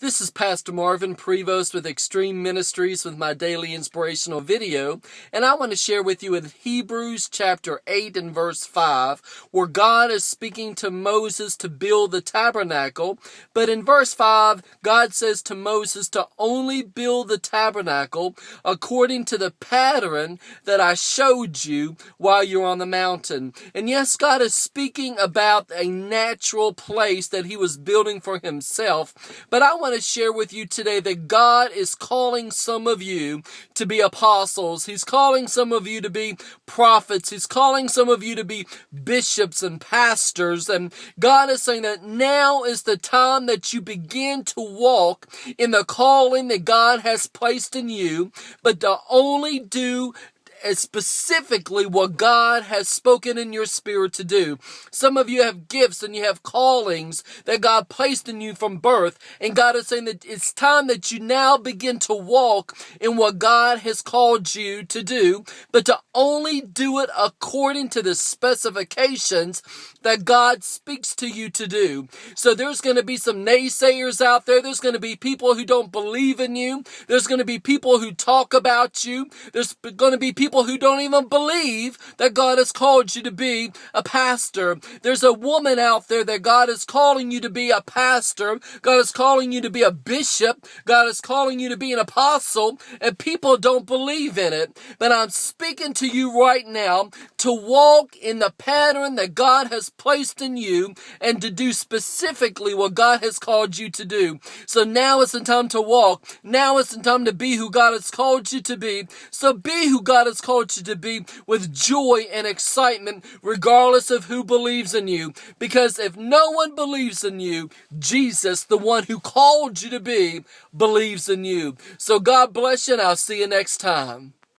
This is Pastor Marvin Prevost with Extreme Ministries with my daily inspirational video, and I want to share with you in Hebrews chapter 8 and verse 5, where God is speaking to Moses to build the tabernacle. But in verse 5, God says to Moses to only build the tabernacle according to the pattern that I showed you while you're on the mountain. And yes, God is speaking about a natural place that he was building for himself, but I want to share with you today that God is calling some of you to be apostles. He's calling some of you to be prophets. He's calling some of you to be bishops and pastors. And God is saying that now is the time that you begin to walk in the calling that God has placed in you, but to only do specifically what God has spoken in your spirit to do. Some of you have gifts and you have callings that God placed in you from birth, and God is saying that it's time that you now begin to walk in what God has called you to do, but to only do it according to the specifications that God speaks to you to do. So there's going to be some naysayers out there. There's going to be people who don't believe in you. There's going to be people who talk about you. There's going to be people who don't even believe that God has called you to be a pastor. There's a woman out there that God is calling you to be a pastor. God is calling you to be a bishop. God is calling you to be an apostle, and people don't believe in it. But I'm speaking to you right now to walk in the pattern that God has placed in you and to do specifically what God has called you to do. So now it's the time to walk. Now it's the time to be who God has called you to be. So be who God has called you to be with joy and excitement, regardless of who believes in you. Because if no one believes in you, Jesus, the one who called you to be, believes in you. So God bless you, and I'll see you next time.